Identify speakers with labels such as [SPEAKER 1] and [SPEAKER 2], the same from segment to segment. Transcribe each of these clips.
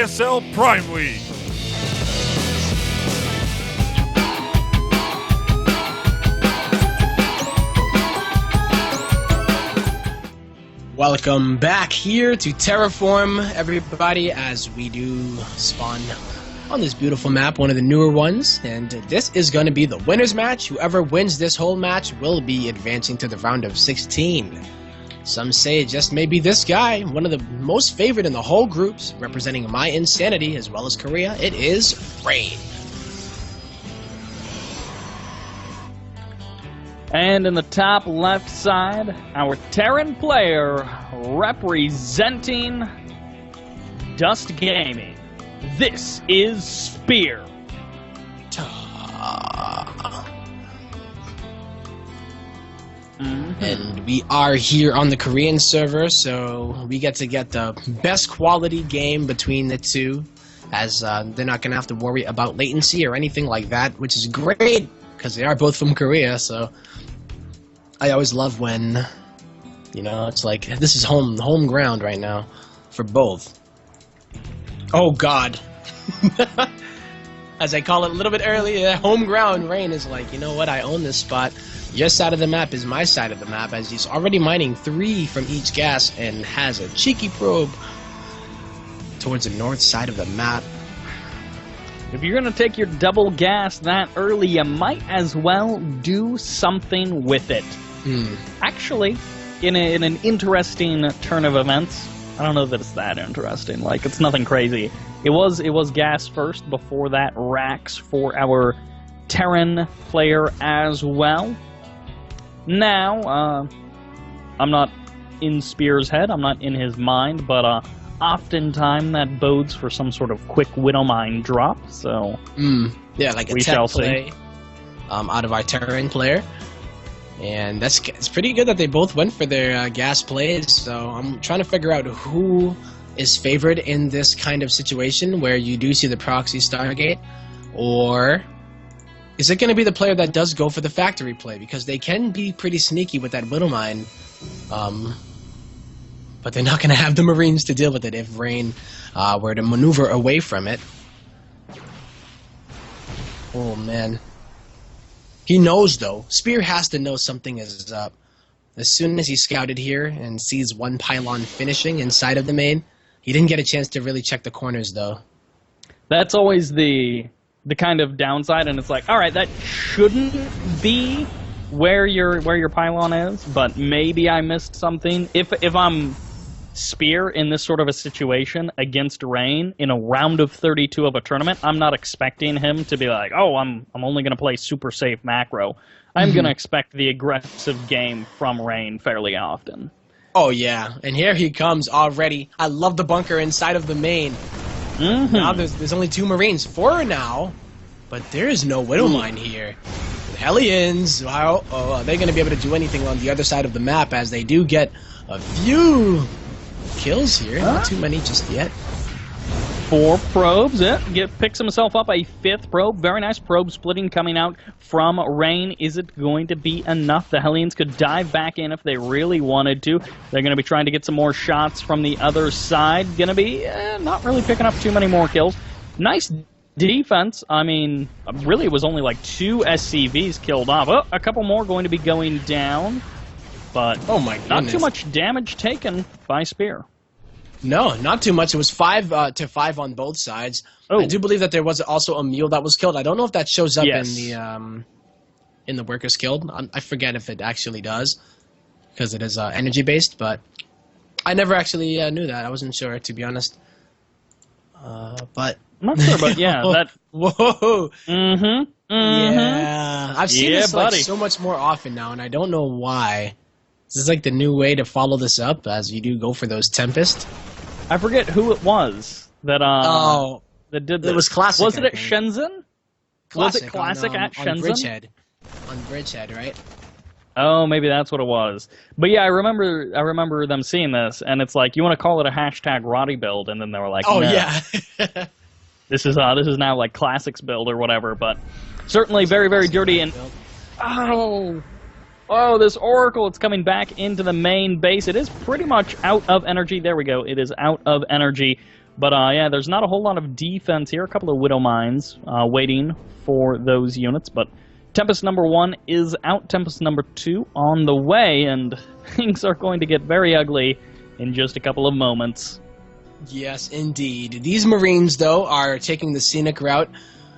[SPEAKER 1] ISL Prime League.
[SPEAKER 2] Welcome back here to Terraform, everybody, as we do spawn on this beautiful map, one of the newer ones, and this is going to be the winner's match. Whoever wins this whole match will be advancing to the round of 16. Some say it just may be this guy, one of the most favored in the whole groups, representing my insanity as well as Korea. It is Rain.
[SPEAKER 3] And in the top left side, our Terran player representing Dust Gaming. This is Spear.
[SPEAKER 2] And we are here on the Korean server, so we get the best quality game between the two, as they're not going to have to worry about latency or anything like that, which is great, because they are both from Korea, so I always love when, you know, it's like, this is home ground right now for both. Oh god. As I call it a little bit earlier, home ground. Rain is like, you know what, I own this spot. Your side of the map is my side of the map, as he's already mining 3 from each gas and has a cheeky probe towards the north side of the map.
[SPEAKER 3] If you're going to take your double gas that early, you might as well do something with it. Actually, in an interesting turn of events, I don't know that it's that interesting. Like, it's nothing crazy. It was gas first. Before that, racks for our Terran player as well. Now, I'm not in Spear's head. I'm not in his mind, but oftentimes that bodes for some sort of quick Widowmine drop. So
[SPEAKER 2] yeah, like a tech play out of our Terran player. And it's pretty good that they both went for their gas plays, so I'm trying to figure out who is favored in this kind of situation where you do see the proxy Stargate, or is it going to be the player that does go for the factory play, because they can be pretty sneaky with that Widowmine, but they're not going to have the Marines to deal with it if Rain were to maneuver away from it. Oh man. He knows, though. Spear has to know something is up. As soon as he scouted here and sees one pylon finishing inside of the main, he didn't get a chance to really check the corners, though.
[SPEAKER 3] That's always the kind of downside, and it's like, all right, that shouldn't be where your pylon is, but maybe I missed something. If I'm Spear in this sort of a situation against Rain in a round of 32 of a tournament, I'm not expecting him to be like, oh, I'm only going to play super safe macro. I'm going to expect the aggressive game from Rain fairly often.
[SPEAKER 2] Oh, yeah. And here he comes already. I love the bunker inside of the main. Now there's only 2 Marines. 4 now, but there is no Widowmine here. The Hellions, wow, are they going to be able to do anything on the other side of the map, as they do get a few kills here? Not too many just yet.
[SPEAKER 3] 4 probes. Picks himself up a 5th probe. Very nice probe splitting coming out from Rain. Is it going to be enough? The Hellions could dive back in if they really wanted to. They're going to be trying to get some more shots from the other side. Going to be not really picking up too many more kills. Nice defense. I mean, really it was only like 2 SCVs killed off. Oh, a couple more going to be going down. But
[SPEAKER 2] oh my goodness,
[SPEAKER 3] not too much damage taken by Spear.
[SPEAKER 2] No, not too much. It was 5 to 5 on both sides. Oh. I do believe that there was also a mule that was killed. I don't know if that shows up in the workers killed. I forget if it actually does, because it is energy based. But I never actually knew that. I wasn't sure, to be honest. But
[SPEAKER 3] I'm not sure, but yeah, that.
[SPEAKER 2] Whoa. Yeah, I've seen this like so much more often now, and I don't know why. This is like the new way to follow this up, as you do go for those Tempest.
[SPEAKER 3] I forget who it was that that did this.
[SPEAKER 2] It was Classic.
[SPEAKER 3] Was it at Shenzhen? Was it Classic at Shenzhen?
[SPEAKER 2] On Bridgehead. On Bridgehead, right?
[SPEAKER 3] Oh, maybe that's what it was. But yeah, I remember them seeing this, and it's like, you want to call it a hashtag Roddy build, and then they were like,
[SPEAKER 2] oh
[SPEAKER 3] no.
[SPEAKER 2] Yeah.
[SPEAKER 3] This is now like Classics build or whatever, but certainly very, very dirty. And oh, this Oracle, it's coming back into the main base. It is pretty much out of energy. There we go. It is out of energy But yeah, there's not a whole lot of defense here. A couple of Widow Mines waiting for those units, but Tempest number 1 is out. Tempest number 2 on the way, and things are going to get very ugly in just a couple of moments.
[SPEAKER 2] Yes, indeed. These Marines, though, are taking the scenic route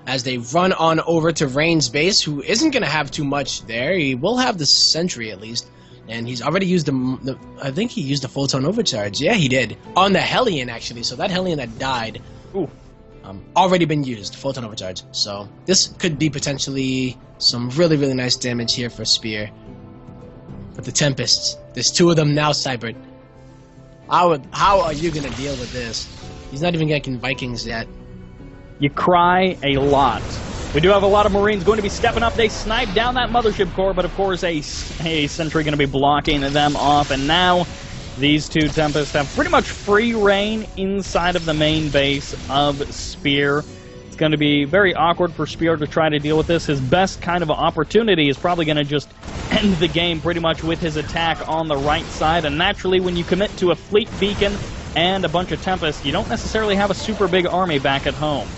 [SPEAKER 2] as they run on over to Rain's base, who isn't going to have too much there. He will have the sentry, at least. And he's already used the I think he used the Photon Overcharge. Yeah, he did. On the Hellion, actually. So that Hellion that died,
[SPEAKER 3] Ooh.
[SPEAKER 2] already been used, Photon Overcharge. So this could be potentially some really, really nice damage here for Spear. But the Tempests, there's 2 of them now, Cybert. How are you going to deal with this? He's not even getting Vikings yet.
[SPEAKER 3] You cry a lot. We do have a lot of Marines going to be stepping up. They snipe down that Mothership core, but of course a sentry going to be blocking them off. And now these 2 Tempests have pretty much free reign inside of the main base of Spear. It's going to be very awkward for Spear to try to deal with this. His best kind of opportunity is probably going to just end the game pretty much with his attack on the right side. And naturally, when you commit to a fleet beacon and a bunch of Tempests, you don't necessarily have a super big army back at home.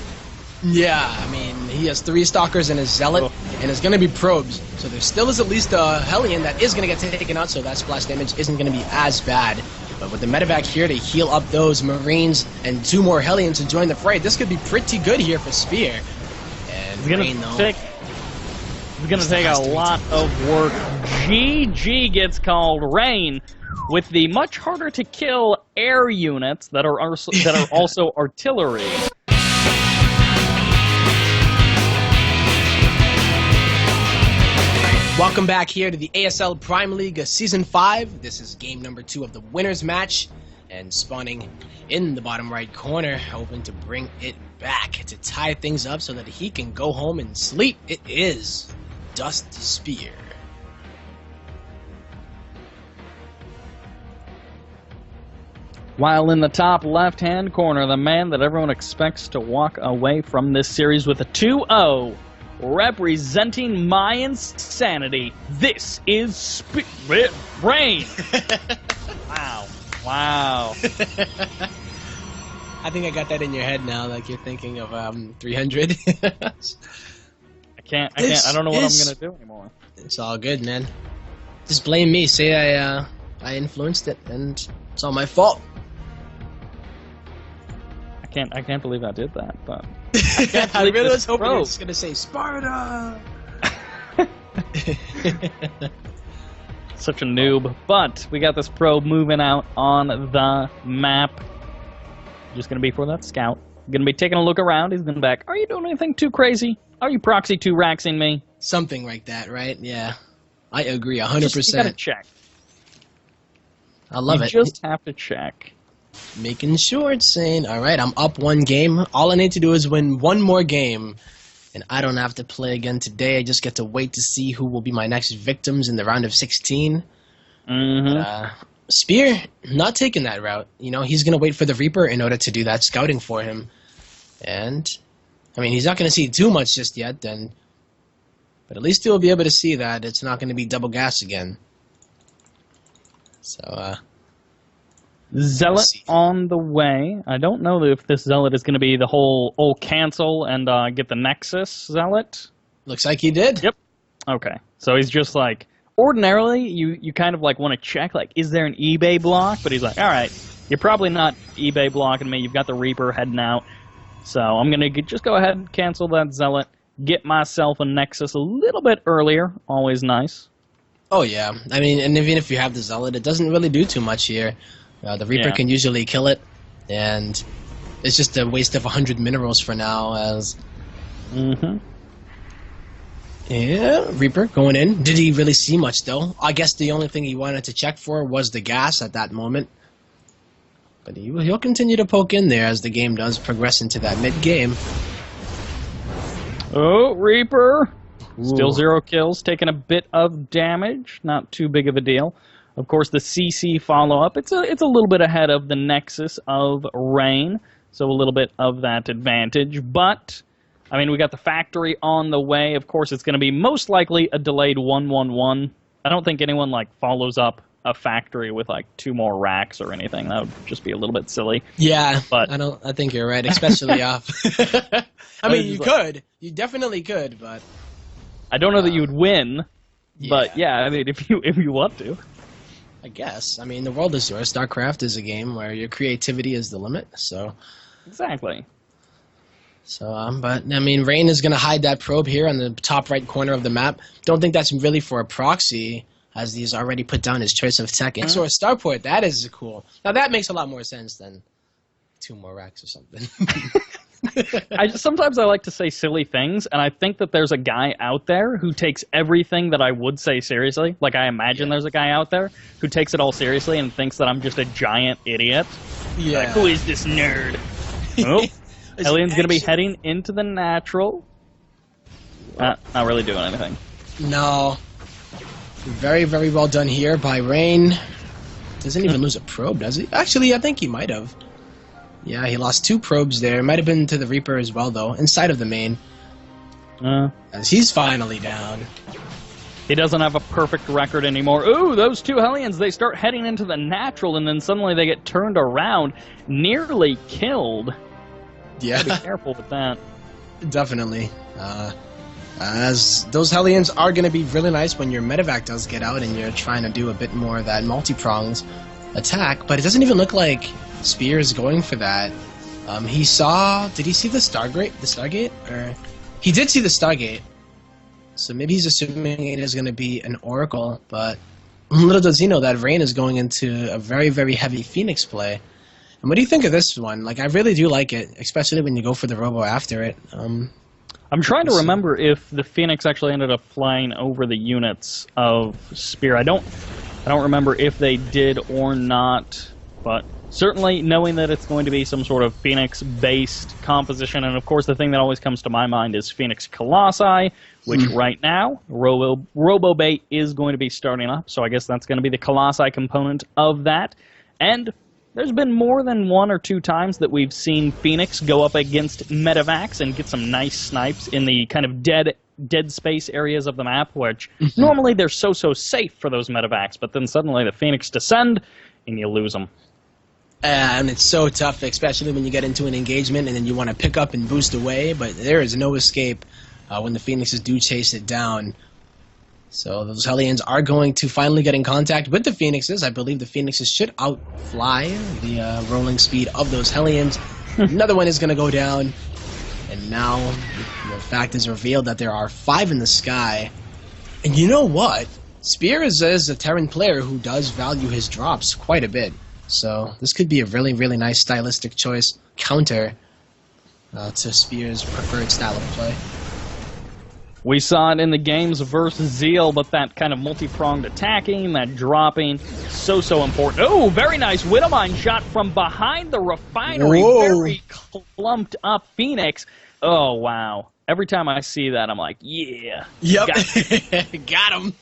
[SPEAKER 2] Yeah, I mean, he has 3 Stalkers and a Zealot, and it's going to be probes. So there still is at least a Hellion that is going to get taken out, so that splash damage isn't going to be as bad. But with the Medevac here to heal up those Marines and 2 more Hellions to join the fray, this could be pretty good here for Spear. And
[SPEAKER 3] It's going to take a lot of work. GG gets called. Rain with the much harder to kill air units that are also artillery.
[SPEAKER 2] Welcome back here to the ASL Prime League Season 5. This is game number 2 of the winners match. And spawning in the bottom right corner, hoping to bring it back to tie things up so that he can go home and sleep. It is Dust Spear.
[SPEAKER 3] While in the top left-hand corner, the man that everyone expects to walk away from this series with a 2-0, representing my insanity, this is Spirit Rain. Wow.
[SPEAKER 2] I think I got that in your head now, like you're thinking of 300.
[SPEAKER 3] I don't know what I'm gonna do anymore.
[SPEAKER 2] It's all good, man. Just blame me. Say I influenced it, and it's all my fault.
[SPEAKER 3] I can't believe I did that, but
[SPEAKER 2] I really was hoping you were gonna say Sparta.
[SPEAKER 3] Such a noob. But we got this probe moving out on the map. Just gonna be for that scout. Gonna be taking a look around. He's gonna be back. Are you doing anything too crazy? Are you proxy 2-raxing me?
[SPEAKER 2] Something like that, right? Yeah. I agree, 100%.
[SPEAKER 3] You gotta check.
[SPEAKER 2] I love it.
[SPEAKER 3] You just have to check.
[SPEAKER 2] Making sure it's saying, alright, I'm up 1 game. All I need to do is win 1 more game. And I don't have to play again today. I just get to wait to see who will be my next victims in the round of 16.
[SPEAKER 3] Mm-hmm.
[SPEAKER 2] Spear, not taking that route. You know, he's going to wait for the Reaper in order to do that scouting for him. And, I mean, he's not going to see too much just yet, then. But at least he'll be able to see that it's not going to be double gas again. So,
[SPEAKER 3] Zealot on the way. I don't know if this Zealot is going to be the whole, cancel and get the Nexus Zealot.
[SPEAKER 2] Looks like he did.
[SPEAKER 3] Yep. Okay. So he's just like, ordinarily, you kind of like want to check, like, is there an eBay block? But he's like, all right, you're probably not eBay blocking me. You've got the Reaper heading out. So I'm going to just go ahead and cancel that Zealot, get myself a Nexus a little bit earlier. Always nice.
[SPEAKER 2] Oh, yeah. I mean, and even if you have the Zealot, it doesn't really do too much here. The Reaper can usually kill it, and it's just a waste of 100 minerals for now, as...
[SPEAKER 3] Mm-hmm.
[SPEAKER 2] Yeah, Reaper going in. Did he really see much, though? I guess the only thing he wanted to check for was the gas at that moment. But he'll continue to poke in there as the game does progress into that mid-game.
[SPEAKER 3] Oh, Reaper!
[SPEAKER 2] Ooh.
[SPEAKER 3] Still 0 kills, taking a bit of damage. Not too big of a deal. Of course, the CC follow-up, it's a little bit ahead of the Nexus of Rain, so a little bit of that advantage. But, I mean, we got the factory on the way. Of course, it's going to be most likely a delayed 1-1-1. I don't think anyone, like, follows up a factory with like 2 more racks or anything. That would just be a little bit silly.
[SPEAKER 2] Yeah,
[SPEAKER 3] But
[SPEAKER 2] I think you're right, especially off. I mean, you could. You definitely could, but
[SPEAKER 3] I don't know that you would win.
[SPEAKER 2] yeah.
[SPEAKER 3] But yeah, I mean, if you want to.
[SPEAKER 2] I guess. I mean, the world is yours. StarCraft is a game where your creativity is the limit. So,
[SPEAKER 3] Exactly.
[SPEAKER 2] But I mean, Rain is going to hide that probe here on the top right corner of the map. Don't think that's really for a proxy, as he's already put down his choice of tech. And so a starport, that is cool. Now that makes a lot more sense than 2 more racks or something.
[SPEAKER 3] Sometimes I like to say silly things, and I think that there's a guy out there who takes everything that I would say seriously. Like, I imagine there's a guy out there who takes it all seriously and thinks that I'm just a giant idiot.
[SPEAKER 2] Yeah.
[SPEAKER 3] Like, who is this nerd? Oh, Hellions going to be heading into the natural. Not really doing anything.
[SPEAKER 2] No. Very, very well done here by Rain. Doesn't even lose a probe, does he? Actually, I think he might have. Yeah, he lost 2 probes there. Might have been to the Reaper as well, though, inside of the main. As he's finally down.
[SPEAKER 3] He doesn't have a perfect record anymore. Ooh, those 2 Hellions, they start heading into the natural, and then suddenly they get turned around, nearly killed.
[SPEAKER 2] Yeah.
[SPEAKER 3] Be careful with that.
[SPEAKER 2] Definitely. As those Hellions are going to be really nice when your medevac does get out and you're trying to do a bit more of that multi-pronged attack, but it doesn't even look like Spear is going for that. Did he see the Stargate? Or he did see the Stargate, so maybe he's assuming it is going to be an Oracle, but little does he know that Rain is going into a very, very heavy Phoenix play. And what do you think of this one? Like, I really do like it, especially when you go for the Robo after it.
[SPEAKER 3] I'm trying to remember if the Phoenix actually ended up flying over the units of Spear. I don't remember if they did or not, but certainly knowing that it's going to be some sort of Phoenix-based composition, and of course the thing that always comes to my mind is Phoenix Colossi, which right now, RoboBay is going to be starting up, so I guess that's going to be the Colossi component of that. And there's been more than 1 or 2 times that we've seen Phoenix go up against medevacs and get some nice snipes in the kind of dead space areas of the map, which normally they're so safe for those medevacs, but then suddenly the Phoenix descend and you lose them.
[SPEAKER 2] And it's so tough, especially when you get into an engagement and then you want to pick up and boost away, but there is no escape when the Phoenixes do chase it down. So those Hellions are going to finally get in contact with the Phoenixes. I believe the Phoenixes should outfly the rolling speed of those Hellions. Another one is going to go down. And now the fact is revealed that there are 5 in the sky. And you know what? Spear is a Terran player who does value his drops quite a bit. So this could be a really, really nice stylistic choice counter to Spear's preferred style of play.
[SPEAKER 3] We saw it in the games versus Zeal, but that kind of multi-pronged attacking, that dropping, so important. Oh, very nice Widowmine shot from behind the refinery.
[SPEAKER 2] Whoa.
[SPEAKER 3] Very clumped up Phoenix. Oh, wow. Every time I see that, I'm like, yeah.
[SPEAKER 2] Yep. Got him.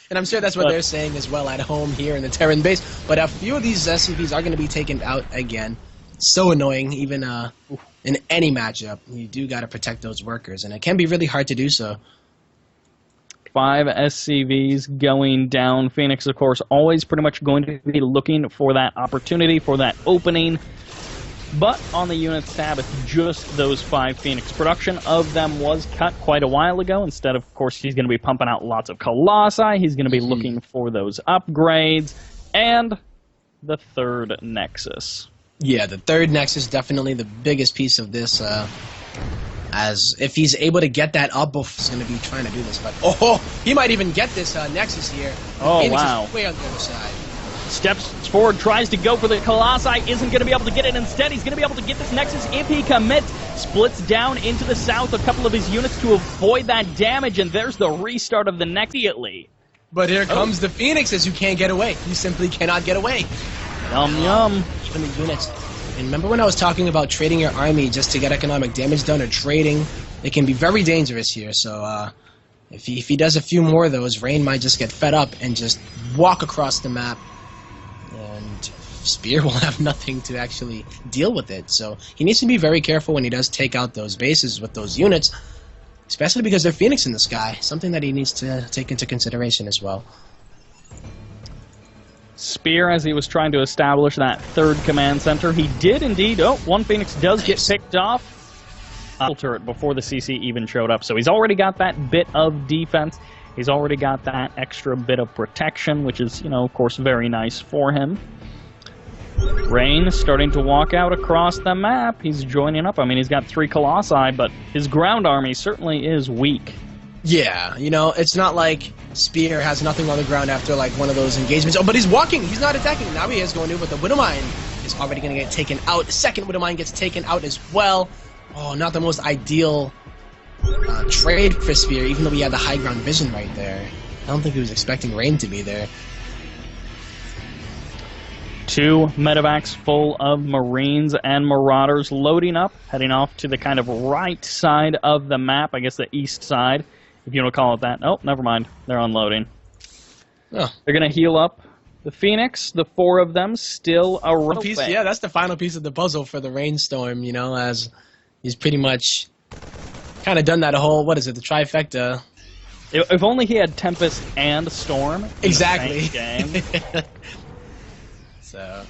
[SPEAKER 2] And I'm sure that's what they're saying as well at home here in the Terran base. But a few of these SCVs are going to be taken out again. So annoying, even in any matchup. You do got to protect those workers, and it can be really hard to do so.
[SPEAKER 3] 5 SCVs going down. Phoenix, of course, always pretty much going to be looking for that opportunity, for that opening. But on the units tab, it's just those 5 Phoenix. Production of them was cut quite a while ago. Instead, of course, he's going to be pumping out lots of Colossi. He's going to be looking for those upgrades. And the 3rd Nexus.
[SPEAKER 2] Yeah, the 3rd Nexus, definitely the biggest piece of this. As if he's able to get that up, he's going to be trying to do this. But he might even get this Nexus here.
[SPEAKER 3] Oh,
[SPEAKER 2] Phoenix
[SPEAKER 3] wow.
[SPEAKER 2] is way on the other side.
[SPEAKER 3] Steps forward, tries to go for the Colossi, isn't going to be able to get it. Instead, he's going to be able to get this Nexus if he commits. Splits down into the south a couple of his units to avoid that damage, and there's the restart of the Nexus immediately.
[SPEAKER 2] But here comes the Phoenixes. You can't get away. You simply cannot get away.
[SPEAKER 3] Yum.
[SPEAKER 2] Even the units. And remember when I was talking about trading your army just to get economic damage done or trading? It can be very dangerous here. So if he does a few more of those, Rain might just get fed up and just walk across the map. And Spear will have nothing to actually deal with it. So he needs to be very careful when he does take out those bases with those units, especially because they're Phoenix in the sky, something that he needs to take into consideration as well.
[SPEAKER 3] Spear, as he was trying to establish that third command center, he did indeed. Oh, one Phoenix does get picked off. Turret before the CC even showed up, so he's already got that bit of defense. He's already got that extra bit of protection, which is, of course, very nice for him. Rain starting to walk out across the map. He's joining up. I mean, he's got 3 Colossi, but his ground army certainly is weak.
[SPEAKER 2] Yeah, it's not like Spear has nothing on the ground after, like, one of those engagements. Oh, but he's walking. He's not attacking. Now he is going to, but the Widowmine is already going to get taken out. The second Widowmine gets taken out as well. Oh, not the most ideal trade for Spear, even though he had the high ground vision right there. I don't think he was expecting Rain to be there.
[SPEAKER 3] 2 medevacs full of Marines and Marauders loading up, heading off to the kind of right side of the map, I guess the east side, if you want to call it that. Oh, never mind. They're unloading.
[SPEAKER 2] Oh.
[SPEAKER 3] They're going to heal up the Phoenix, the 4 of them, still a
[SPEAKER 2] piece. Yeah, that's the final piece of the puzzle for the Rainstorm, as he's pretty much kind of done that whole, what is it, the trifecta.
[SPEAKER 3] If only he had Tempest and Storm.
[SPEAKER 2] Exactly.
[SPEAKER 3] In the same game.
[SPEAKER 2] So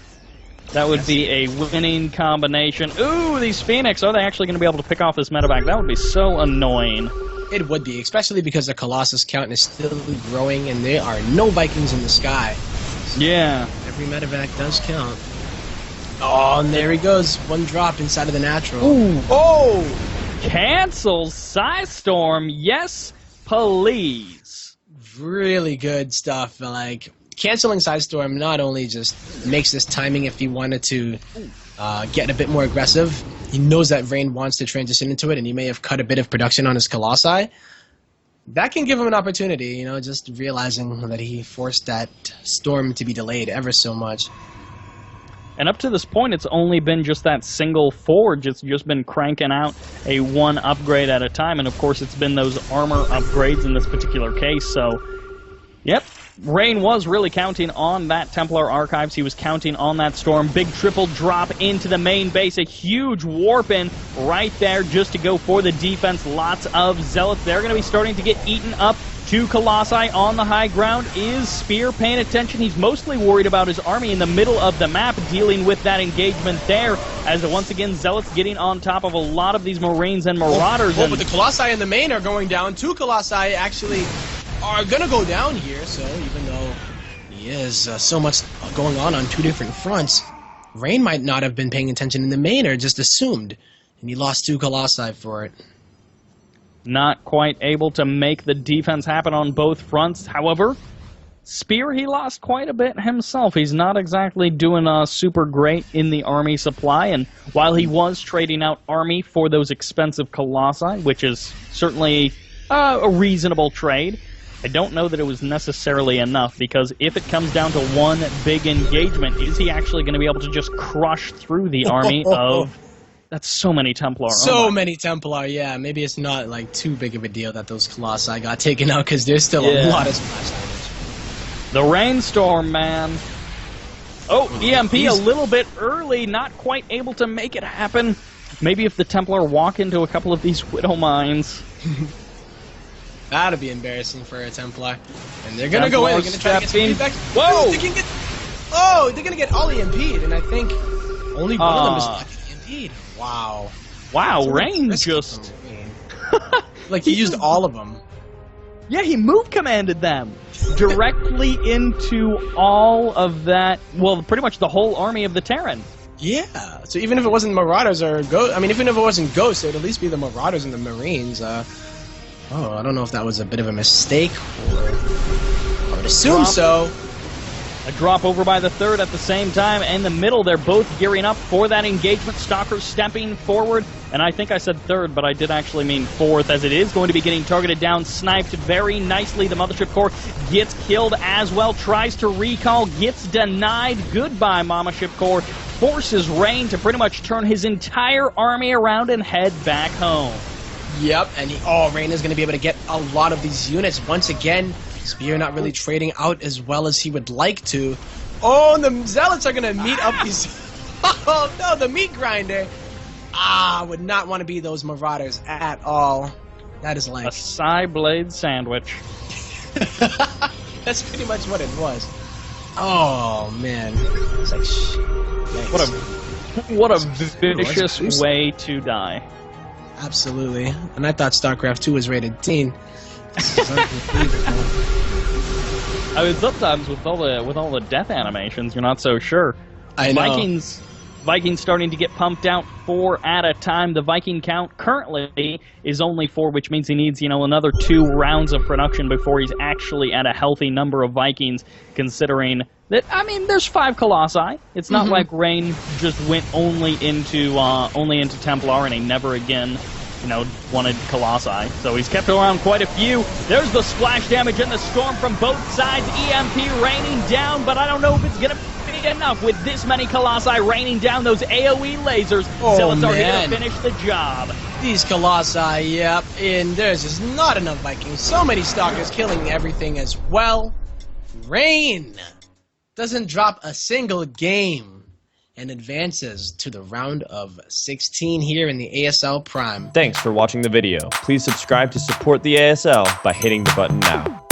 [SPEAKER 3] that would be a winning combination. Ooh, these Phoenix, are they actually going to be able to pick off this medevac? That would be so annoying.
[SPEAKER 2] It would be, especially because the Colossus count is still growing and there are no Vikings in the sky. So
[SPEAKER 3] yeah.
[SPEAKER 2] Every medevac does count. Oh, and there he goes. 1 drop inside of the natural.
[SPEAKER 3] Ooh.
[SPEAKER 2] Oh!
[SPEAKER 3] Cancels Psystorm. Yes, please.
[SPEAKER 2] Really good stuff. Like, canceling Sidestorm not only just makes this timing if he wanted to get a bit more aggressive. He knows that Rain wants to transition into it, and he may have cut a bit of production on his Colossi. That can give him an opportunity, just realizing that he forced that Storm to be delayed ever so much.
[SPEAKER 3] And up to this point, it's only been just that single forge. It's just been cranking out a 1 upgrade at a time, and of course it's been those armor upgrades in this particular case, so yep. Rain was really counting on that Templar Archives. He was counting on that Storm. Big triple drop into the main base. A huge warp in right there just to go for the defense. Lots of Zealots. They're going to be starting to get eaten up. 2 Colossi on the high ground. Is Spear paying attention? He's mostly worried about his army in the middle of the map, dealing with that engagement there, as once again Zealots getting on top of a lot of these Marines and Marauders.
[SPEAKER 2] But the Colossi in the main are going down. 2 Colossi actually are going to go down here, so even though he is so much going on 2 different fronts, Rain might not have been paying attention in the main or just assumed, and he lost 2 Colossi for it.
[SPEAKER 3] Not quite able to make the defense happen on both fronts. However, Spear, he lost quite a bit himself. He's not exactly doing super great in the army supply, and while he was trading out army for those expensive Colossi, which is certainly a reasonable trade, I don't know that it was necessarily enough, because if it comes down to 1 big engagement, is he actually going to be able to just crush through the army of... That's so many Templar.
[SPEAKER 2] So many Templar, yeah. Maybe it's not like too big of a deal that those Colossi got taken out, because there's still a lot of splash damage.
[SPEAKER 3] The Rainstorm, man. Oh, EMP a little bit early, not quite able to make it happen. Maybe if the Templar walk into a couple of these Widow Mines.
[SPEAKER 2] That'd be embarrassing for a Templar. And they're gonna go in, they're gonna try to get some feedback.
[SPEAKER 3] Whoa!
[SPEAKER 2] They're gonna get all EMP'd, and I think only one of them is not getting EMP'd. Wow.
[SPEAKER 3] Wow, Rain just...
[SPEAKER 2] like, he used all of them.
[SPEAKER 3] Yeah, he move commanded them directly into all of that, well, pretty much the whole army of the Terran.
[SPEAKER 2] Yeah, so even if it wasn't Marauders or Ghosts, I mean, even if it wasn't Ghosts, it would at least be the Marauders and the Marines. I don't know if that was a bit of a mistake, or I would assume so.
[SPEAKER 3] A drop over by the 3rd at the same time. In the middle, they're both gearing up for that engagement. Stalker stepping forward. And I think I said 3rd, but I did actually mean 4th, as it is going to be getting targeted down, sniped very nicely. The Mothership Core gets killed as well. Tries to recall, gets denied. Goodbye, Mama Ship Core. Forces Rain to pretty much turn his entire army around and head back home.
[SPEAKER 2] Yep, and Rain is going to be able to get a lot of these units once again. Spear not really trading out as well as he would like to. Oh, and the Zealots are going to meet up these... Oh, no, the meat grinder. Would not want to be those Marauders at all. That is like...
[SPEAKER 3] A Psy Blade sandwich.
[SPEAKER 2] That's pretty much what it was. Oh man, it's like
[SPEAKER 3] What a vicious way to die.
[SPEAKER 2] Absolutely. And I thought StarCraft 2 was rated teen.
[SPEAKER 3] I mean, sometimes with all the death animations, you're not so sure.
[SPEAKER 2] I know.
[SPEAKER 3] Vikings starting to get pumped out 4 at a time. The Viking count currently is only 4, which means he needs, another 2 rounds of production before he's actually at a healthy number of Vikings, considering that, there's 5 Colossi. It's not like Rain just went only into Templar and he never again, wanted Colossi. So he's kept around quite a few. There's the splash damage and the storm from both sides. EMP raining down, but I don't know if it's going to be enough with this many Colossi raining down those AoE lasers. Zillitar here to finish the job.
[SPEAKER 2] These Colossi, yep, and there's just not enough Vikings. So many Stalkers killing everything as well. Rain doesn't drop a single game and advances to the round of 16 here in the ASL Prime.
[SPEAKER 1] Thanks for watching the video. Please subscribe to support the ASL by hitting the button now.